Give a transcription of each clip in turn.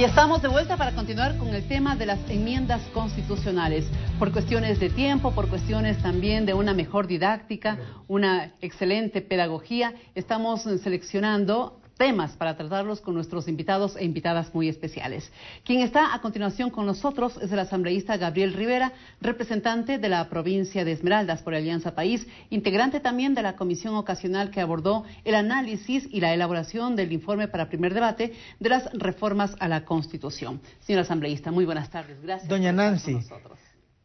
Y estamos de vuelta para continuar con el tema de las enmiendas constitucionales. Por cuestiones de tiempo, por cuestiones también de una mejor didáctica, una excelente pedagogía, estamos seleccionando temas para tratarlos con nuestros invitados e invitadas muy especiales. Quien está a continuación con nosotros es el asambleísta Gabriel Rivera, representante de la provincia de Esmeraldas por Alianza País, integrante también de la comisión ocasional que abordó el análisis y la elaboración del informe para primer debate de las reformas a la Constitución. Señor asambleísta, muy buenas tardes. Gracias. Doña Nancy,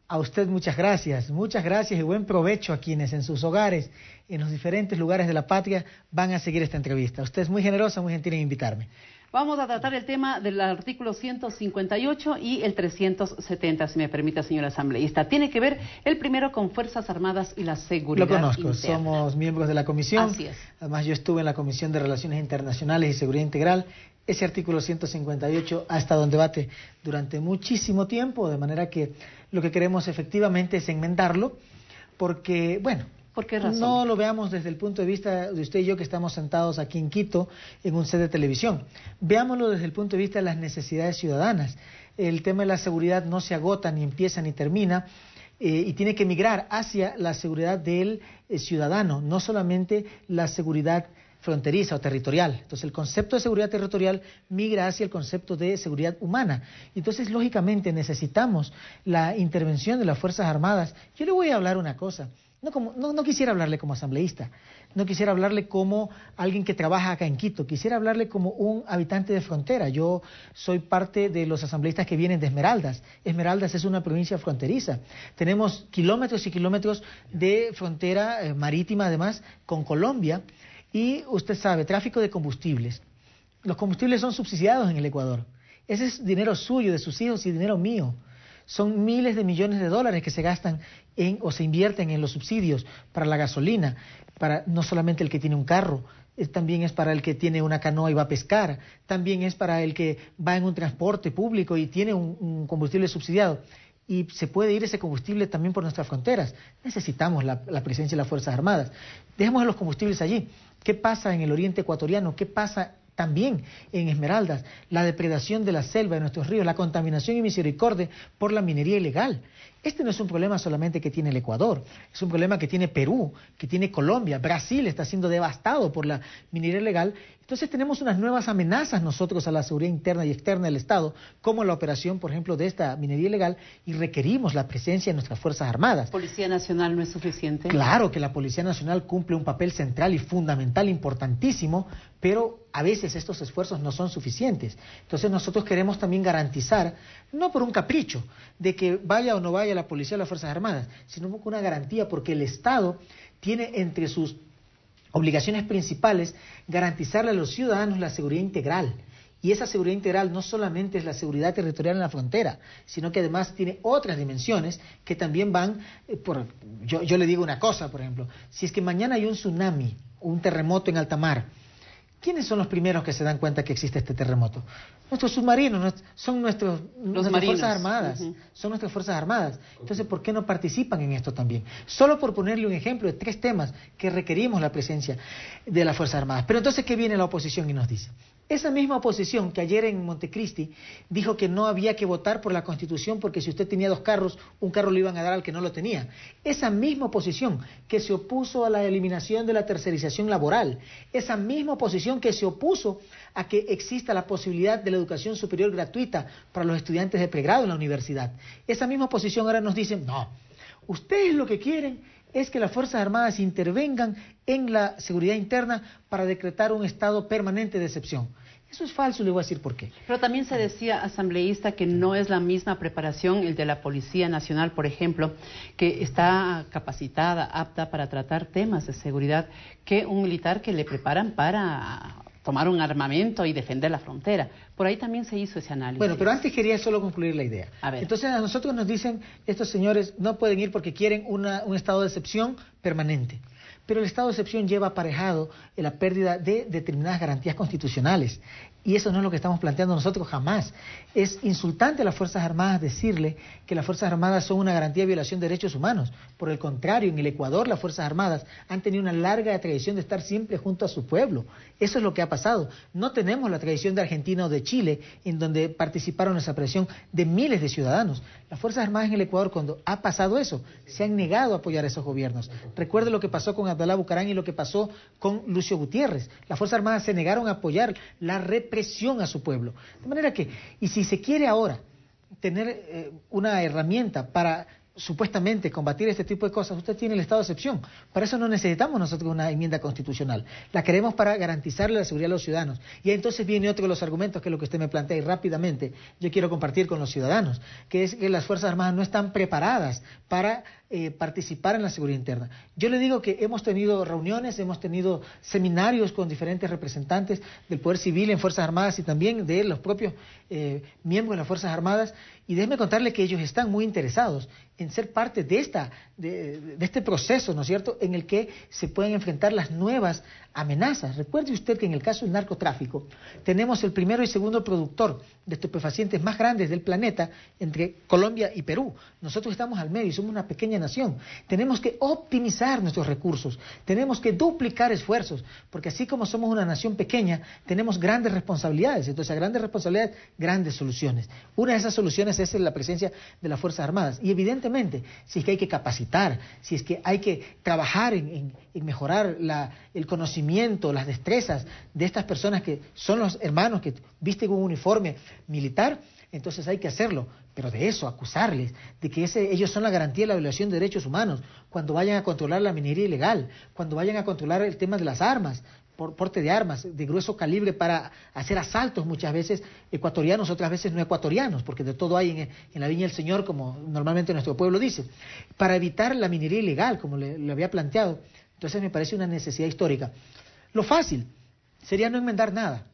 a usted muchas gracias y buen provecho a quienes en sus hogares, en los diferentes lugares de la patria, van a seguir esta entrevista. Usted es muy generosa, muy gentil en invitarme. Vamos a tratar el tema del artículo 158 y el 370, si me permite, señor asambleísta. Tiene que ver el primero con Fuerzas Armadas y la seguridad interna. Lo conozco, interna. Somos miembros de la comisión. Así es. Además, yo estuve en la Comisión de Relaciones Internacionales y Seguridad Integral. Ese artículo 158 ha estado en debate durante muchísimo tiempo, de manera que lo que queremos efectivamente es enmendarlo, porque, bueno, ¿por qué razón? No lo veamos desde el punto de vista de usted y yo que estamos sentados aquí en Quito en un set de televisión. Veámoslo desde el punto de vista de las necesidades ciudadanas. El tema de la seguridad no se agota, ni empieza, ni termina, y tiene que migrar hacia la seguridad del ciudadano, no solamente la seguridad fronteriza o territorial. Entonces el concepto de seguridad territorial migra hacia el concepto de seguridad humana. Entonces lógicamente necesitamos la intervención de las Fuerzas Armadas. Yo le voy a hablar una cosa. No quisiera hablarle como asambleísta, no quisiera hablarle como alguien que trabaja acá en Quito, quisiera hablarle como un habitante de frontera. Yo soy parte de los asambleístas que vienen de Esmeraldas. Esmeraldas es una provincia fronteriza. Tenemos kilómetros y kilómetros de frontera marítima, además, con Colombia. Y usted sabe, tráfico de combustibles. Los combustibles son subsidiados en el Ecuador. Ese es dinero suyo, de sus hijos y dinero mío. Son miles de millones de dólares que se gastan o se invierten en los subsidios para la gasolina, para no solamente el que tiene un carro, también es para el que tiene una canoa y va a pescar, también es para el que va en un transporte público y tiene un combustible subsidiado. Y se puede ir ese combustible también por nuestras fronteras. Necesitamos la presencia de las Fuerzas Armadas. Dejemos los combustibles allí. ¿Qué pasa en el oriente ecuatoriano? ¿Qué pasa también en Esmeraldas? La depredación de la selva, de nuestros ríos, la contaminación y misericordia por la minería ilegal. Este no es un problema solamente que tiene el Ecuador, es un problema que tiene Perú, que tiene Colombia. Brasil está siendo devastado por la minería ilegal. Entonces tenemos unas nuevas amenazas nosotros a la seguridad interna y externa del Estado, como la operación, por ejemplo, de esta minería ilegal, y requerimos la presencia de nuestras Fuerzas Armadas. ¿Policía Nacional no es suficiente? Claro que la Policía Nacional cumple un papel central y fundamental, importantísimo, pero a veces estos esfuerzos no son suficientes. Entonces nosotros queremos también garantizar, no por un capricho, de que vaya o no vaya la Policía o las Fuerzas Armadas, sino con una garantía, porque el Estado tiene entre sus obligaciones principales garantizarle a los ciudadanos la seguridad integral. Y esa seguridad integral no solamente es la seguridad territorial en la frontera, sino que además tiene otras dimensiones que también van yo le digo una cosa, por ejemplo, si es que mañana hay un tsunami, un terremoto en alta mar, ¿quiénes son los primeros que se dan cuenta que existe este terremoto? Nuestros submarinos, son nuestras Fuerzas Armadas, son nuestras Fuerzas Armadas. Entonces, ¿por qué no participan en esto también? Solo por ponerle un ejemplo de 3 temas que requerimos la presencia de las Fuerzas Armadas. Pero entonces, ¿qué viene la oposición y nos dice? Esa misma oposición que ayer en Montecristi dijo que no había que votar por la Constitución porque si usted tenía 2 carros, un carro le iban a dar al que no lo tenía. Esa misma oposición que se opuso a la eliminación de la tercerización laboral, esa misma oposición que se opuso a que exista la posibilidad de la educación superior gratuita para los estudiantes de pregrado en la universidad. Esa misma oposición ahora nos dice, no, ustedes lo que quieren es que las Fuerzas Armadas intervengan en la seguridad interna para decretar un estado permanente de excepción. Eso es falso, le voy a decir por qué. Pero también se decía, asambleísta, que no es la misma preparación el de la Policía Nacional, por ejemplo, que está capacitada, apta para tratar temas de seguridad, que un militar que le preparan para tomar un armamento y defender la frontera. Por ahí también se hizo ese análisis. Bueno, pero antes quería solo concluir la idea. A ver. Entonces a nosotros nos dicen, estos señores no pueden ir porque quieren un estado de excepción permanente. Pero el estado de excepción lleva aparejado la pérdida de determinadas garantías constitucionales. Y eso no es lo que estamos planteando nosotros jamás. Es insultante a las Fuerzas Armadas decirle que las Fuerzas Armadas son una garantía de violación de derechos humanos. Por el contrario, en el Ecuador las Fuerzas Armadas han tenido una larga tradición de estar siempre junto a su pueblo. Eso es lo que ha pasado. No tenemos la tradición de Argentina o de Chile, en donde participaron en esa presión de miles de ciudadanos. Las Fuerzas Armadas en el Ecuador, cuando ha pasado eso, se han negado a apoyar a esos gobiernos. Recuerde lo que pasó con Abdalá Bucaram y lo que pasó con Lucio Gutiérrez. Las Fuerzas Armadas se negaron a apoyar la represión a su pueblo. De manera que, y si se quiere ahora tener una herramienta para supuestamente combatir este tipo de cosas, usted tiene el estado de excepción. Para eso no necesitamos nosotros una enmienda constitucional. La queremos para garantizarle la seguridad a los ciudadanos. Y entonces viene otro de los argumentos, que es lo que usted me plantea, y rápidamente yo quiero compartir con los ciudadanos, que es que las Fuerzas Armadas no están preparadas para participar en la seguridad interna. Yo le digo que hemos tenido reuniones, hemos tenido seminarios con diferentes representantes del Poder Civil en Fuerzas Armadas y también de los propios miembros de las Fuerzas Armadas, y déjeme contarle que ellos están muy interesados en ser parte de este proceso, ¿no es cierto?, en el que se pueden enfrentar las nuevas amenazas. Recuerde usted que en el caso del narcotráfico tenemos el primero y segundo productor de estupefacientes más grandes del planeta entre Colombia y Perú. Nosotros estamos al medio y somos una pequeña nación. Tenemos que optimizar nuestros recursos, tenemos que duplicar esfuerzos, porque así como somos una nación pequeña, tenemos grandes responsabilidades. Entonces, a grandes responsabilidades, grandes soluciones. Una de esas soluciones es la presencia de las Fuerzas Armadas. Y evidentemente, si es que hay que capacitar, si es que hay que trabajar en mejorar el conocimiento, las destrezas de estas personas que son los hermanos que visten un uniforme militar, entonces hay que hacerlo. Pero de eso, acusarles de que ellos son la garantía de la violación de derechos humanos, cuando vayan a controlar la minería ilegal, cuando vayan a controlar el tema de las armas, porte de armas de grueso calibre para hacer asaltos, muchas veces ecuatorianos, otras veces no ecuatorianos, porque de todo hay en la viña del Señor, como normalmente nuestro pueblo dice, para evitar la minería ilegal, como le había planteado. Entonces me parece una necesidad histórica. Lo fácil sería no enmendar nada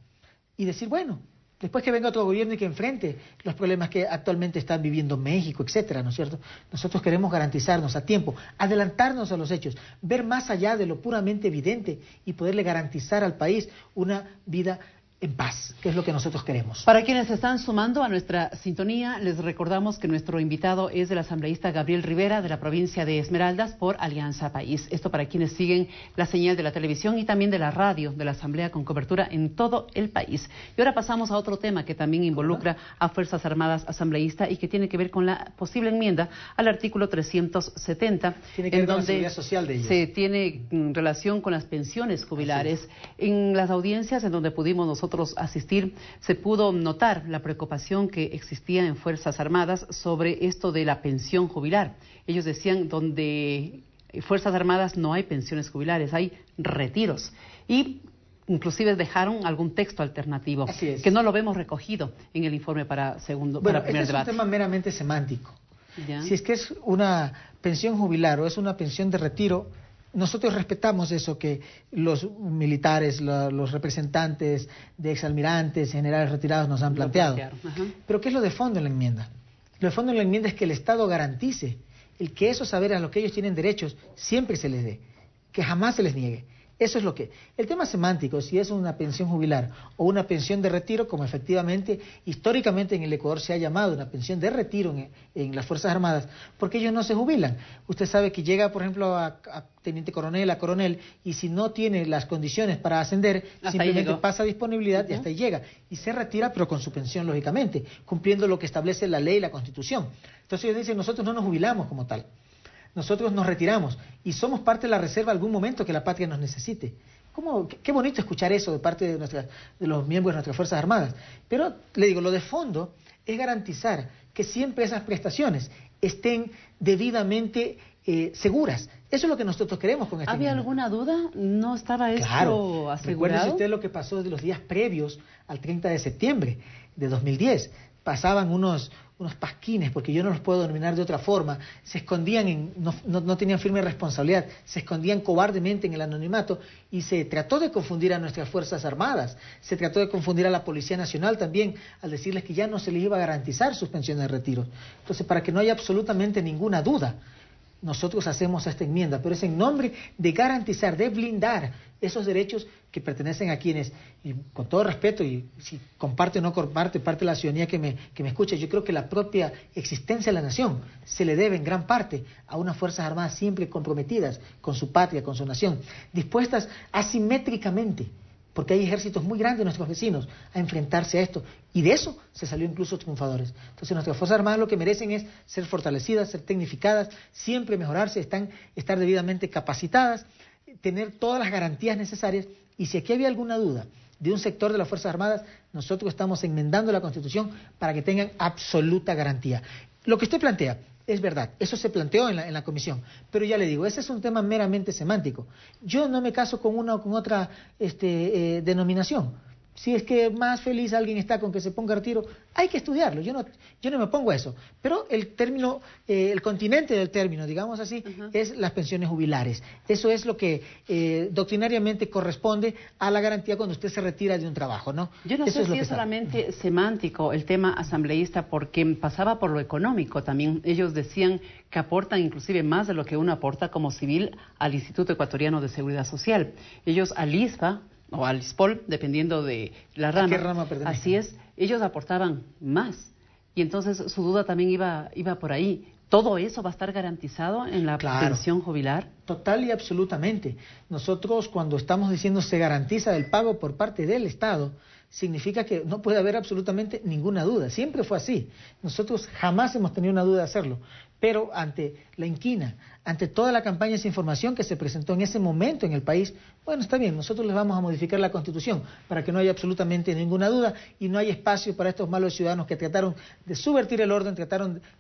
y decir, bueno, después que venga otro gobierno y que enfrente los problemas que actualmente están viviendo México, etcétera, ¿no es cierto? Nosotros queremos garantizarnos a tiempo, adelantarnos a los hechos, ver más allá de lo puramente evidente y poderle garantizar al país una vida en paz, que es lo que nosotros queremos. Para quienes se están sumando a nuestra sintonía, les recordamos que nuestro invitado es el asambleísta Gabriel Rivera, de la provincia de Esmeraldas, por Alianza País. Esto para quienes siguen la señal de la televisión y también de la radio de la Asamblea, con cobertura en todo el país. Y ahora pasamos a otro tema que también involucra a Fuerzas Armadas asambleísta y que tiene que ver con la posible enmienda al artículo 370, tiene que ver con la seguridad social de ellos. Se tiene relación con las pensiones jubilares. En las audiencias en donde pudimos nosotros asistir, se pudo notar la preocupación que existía en Fuerzas Armadas sobre esto de la pensión jubilar. Ellos decían, donde Fuerzas Armadas no hay pensiones jubilares, hay retiros. Y inclusive dejaron algún texto alternativo, que no lo vemos recogido en el informe para primer debate. Es un tema meramente semántico. ¿Ya? Si es que es una pensión jubilar o es una pensión de retiro, nosotros respetamos eso que los militares, los representantes de exalmirantes, generales retirados nos han planteado. Pero ¿qué es lo de fondo en la enmienda? Lo de fondo en la enmienda es que el Estado garantice el que esos saberes a los que ellos tienen derechos siempre se les dé, que jamás se les niegue. Eso es lo que... El tema semántico, si es una pensión jubilar o una pensión de retiro, como efectivamente, históricamente en el Ecuador se ha llamado una pensión de retiro en las Fuerzas Armadas, porque ellos no se jubilan. Usted sabe que llega, por ejemplo, a teniente coronel, a coronel, y si no tiene las condiciones para ascender, simplemente pasa disponibilidad y hasta ahí llega. Y se retira, pero con su pensión, lógicamente, cumpliendo lo que establece la ley y la Constitución. Entonces ellos dicen, nosotros no nos jubilamos como tal. Nosotros nos retiramos y somos parte de la reserva algún momento que la patria nos necesite. Qué bonito escuchar eso de parte de los miembros de nuestras Fuerzas Armadas. Pero, le digo, lo de fondo es garantizar que siempre esas prestaciones estén debidamente seguras. Eso es lo que nosotros queremos con este ¿Había alguna duda? ¿No estaba esto asegurado? Recuérdese usted lo que pasó de los días previos al 30 de septiembre de 2010. Pasaban unos pasquines, porque yo no los puedo denominar de otra forma, se escondían, no tenían firme responsabilidad, se escondían cobardemente en el anonimato y se trató de confundir a nuestras Fuerzas Armadas, se trató de confundir a la Policía Nacional también al decirles que ya no se les iba a garantizar sus pensiones de retiro. Entonces, para que no haya absolutamente ninguna duda, nosotros hacemos esta enmienda, pero es en nombre de garantizar, de blindar esos derechos que pertenecen a quienes, y con todo respeto, y si comparte o no comparte parte de la ciudadanía que me escucha, yo creo que la propia existencia de la nación se le debe en gran parte a unas Fuerzas Armadas siempre comprometidas con su patria, con su nación, dispuestas asimétricamente, porque hay ejércitos muy grandes de nuestros vecinos a enfrentarse a esto, y de eso se salió incluso triunfadores. Entonces nuestras Fuerzas Armadas lo que merecen es ser fortalecidas, ser tecnificadas, siempre mejorarse, estar debidamente capacitadas, tener todas las garantías necesarias, y si aquí había alguna duda de un sector de las Fuerzas Armadas, nosotros estamos enmendando la Constitución para que tengan absoluta garantía. Lo que usted plantea es verdad, eso se planteó en la comisión, pero ya le digo, ese es un tema meramente semántico. Yo no me caso con una o con otra denominación. Si es que más feliz alguien está con que se ponga a retiro, hay que estudiarlo, yo no me opongo a eso. Pero el término, el continente del término, digamos así, es las pensiones jubilares. Eso es lo que doctrinariamente corresponde a la garantía cuando usted se retira de un trabajo, ¿no? Yo no sé si es solamente semántico el tema asambleísta, porque pasaba por lo económico también. Ellos decían que aportan inclusive más de lo que uno aporta como civil al Instituto Ecuatoriano de Seguridad Social. Ellos al ISPA o al ISPOL, dependiendo de la rama. ¿A qué rama pertenece? Así es, ellos aportaban más. Y entonces su duda también iba por ahí. ¿Todo eso va a estar garantizado en la pensión jubilar? Total y absolutamente. Nosotros, cuando estamos diciendo se garantiza el pago por parte del Estado, significa que no puede haber absolutamente ninguna duda. Siempre fue así. Nosotros jamás hemos tenido una duda de hacerlo. Pero ante la inquina, ante toda la campaña de desinformación que se presentó en ese momento en el país, bueno, está bien, nosotros les vamos a modificar la Constitución para que no haya absolutamente ninguna duda y no haya espacio para estos malos ciudadanos que trataron de subvertir el orden,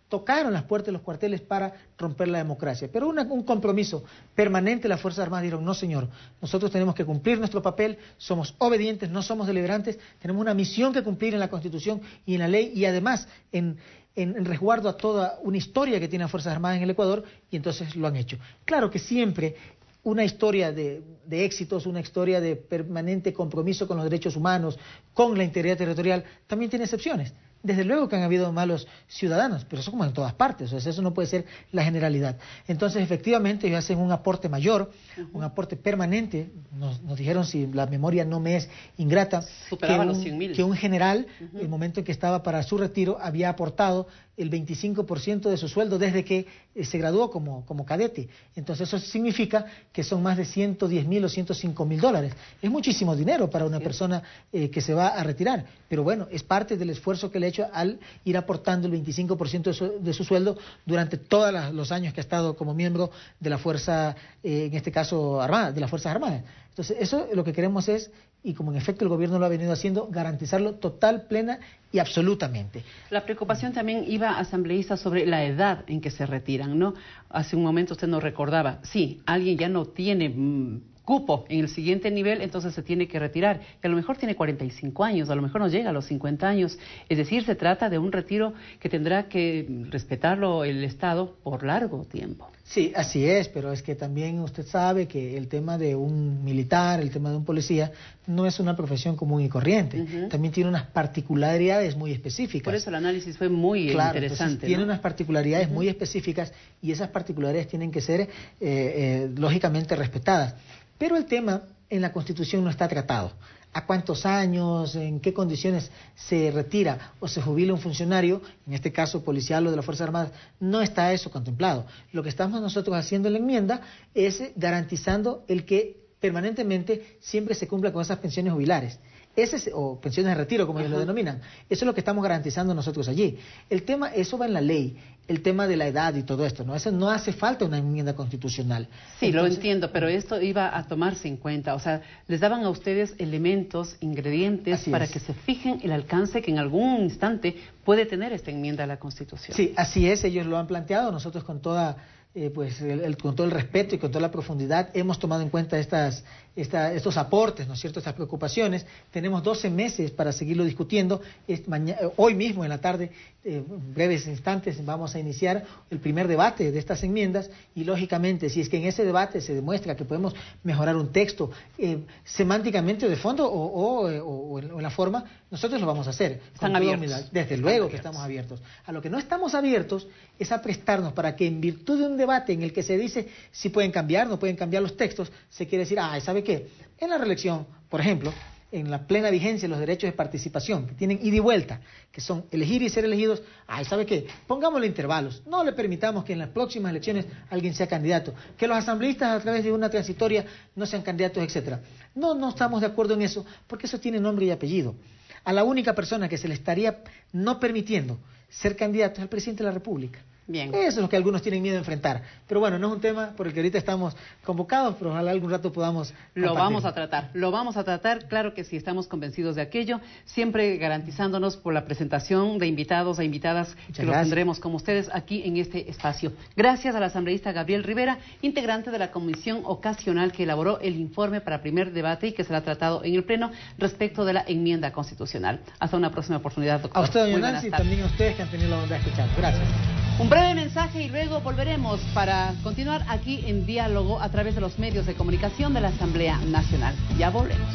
tocaron las puertas de los cuarteles para romper la democracia. Pero un compromiso permanente, las Fuerzas Armadas dijeron, no señor, nosotros tenemos que cumplir nuestro papel, somos obedientes, no somos deliberantes, tenemos una misión que cumplir en la Constitución y en la ley, y además en resguardo a toda una historia que tienen las Fuerzas Armadas en el Ecuador, y entonces lo han hecho. Claro que siempre una historia de éxitos, una historia de permanente compromiso con los derechos humanos, con la integridad territorial, también tiene excepciones. Desde luego que han habido malos ciudadanos, pero eso como en todas partes, o sea, eso no puede ser la generalidad. Entonces, efectivamente, ellos hacen un aporte mayor, un aporte permanente. Nos dijeron, si la memoria no me es ingrata, superaba los 100.000. Que un general, el momento en que estaba para su retiro, había aportado el 25% de su sueldo desde que se graduó como cadete. Entonces, eso significa que son más de 110.000 o 105.000 dólares. Es muchísimo dinero para una persona que se va a retirar, pero bueno, es parte del esfuerzo que le ha hecho al ir aportando el 25% de su sueldo durante todos los años que ha estado como miembro de la Fuerza, en este caso Armada, de las Fuerzas Armadas. Entonces, eso lo que queremos es, y como en efecto el gobierno lo ha venido haciendo, garantizarlo total, plena y absolutamente. La preocupación también iba asambleísta sobre la edad en que se retiran, ¿no? Hace un momento usted nos recordaba, sí, alguien ya no tiene cupo en el siguiente nivel, entonces se tiene que retirar. Y a lo mejor tiene 45 años, a lo mejor no llega a los 50 años. Es decir, se trata de un retiro que tendrá que respetarlo el Estado por largo tiempo. Sí, así es, pero es que también usted sabe que el tema de un militar, el tema de un policía, no es una profesión común y corriente. También tiene unas particularidades muy específicas. Por eso el análisis fue muy interesante. Tiene unas particularidades muy específicas y esas particularidades tienen que ser lógicamente respetadas. Pero el tema en la Constitución no está tratado. ¿A cuántos años, en qué condiciones se retira o se jubila un funcionario, en este caso policial o de las Fuerzas Armadas? No está eso contemplado. Lo que estamos nosotros haciendo en la enmienda es garantizando el que permanentemente siempre se cumpla con esas pensiones jubilares. O pensiones de retiro, como ellos lo denominan. Eso es lo que estamos garantizando nosotros allí. El tema, eso va en la ley, el tema de la edad y todo esto, ¿no? Eso no hace falta una enmienda constitucional. Sí, entonces, lo entiendo, pero esto iba a tomarse en cuenta. O sea, les daban a ustedes elementos, ingredientes, para que se fijen el alcance que en algún instante puede tener esta enmienda a la Constitución. Sí, así es, ellos lo han planteado, nosotros con toda... con todo el respeto y con toda la profundidad hemos tomado en cuenta estos aportes, ¿no es cierto?, estas preocupaciones. Tenemos 12 meses para seguirlo discutiendo. Hoy mismo en la tarde, en breves instantes, vamos a iniciar el primer debate de estas enmiendas y lógicamente si es que en ese debate se demuestra que podemos mejorar un texto semánticamente de fondo o en la forma, nosotros lo vamos a hacer. Están abiertos. Desde luego que estamos abiertos. A lo que no estamos abiertos es a prestarnos para que en virtud de un debate en el que se dice si pueden cambiar, no pueden cambiar los textos, se quiere decir, ¿sabe qué? En la reelección, por ejemplo, en la plena vigencia de los derechos de participación, que tienen ida y vuelta, que son elegir y ser elegidos, ¿sabe qué? Pongámosle intervalos, no le permitamos que en las próximas elecciones alguien sea candidato, que los asambleístas a través de una transitoria no sean candidatos, etcétera. No estamos de acuerdo en eso, porque eso tiene nombre y apellido. A la única persona que se le estaría no permitiendo ser candidato es al presidente de la República. Bien. Eso es lo que algunos tienen miedo de enfrentar. Pero bueno, no es un tema por el que ahorita estamos convocados, pero ojalá algún rato podamos Lo vamos a tratar, claro que sí, estamos convencidos de aquello, siempre garantizándonos por la presentación de invitados e invitadas que los tendremos como ustedes aquí en este espacio. Gracias al asambleísta Gabriel Rivera, integrante de la comisión ocasional que elaboró el informe para primer debate y que será tratado en el Pleno respecto de la enmienda constitucional. Hasta una próxima oportunidad, doctor. A usted, doña Nancy, y también a ustedes que han tenido la bondad de escuchar. Gracias. Un breve mensaje y luego volveremos para continuar aquí en diálogo a través de los medios de comunicación de la Asamblea Nacional. Ya volvemos.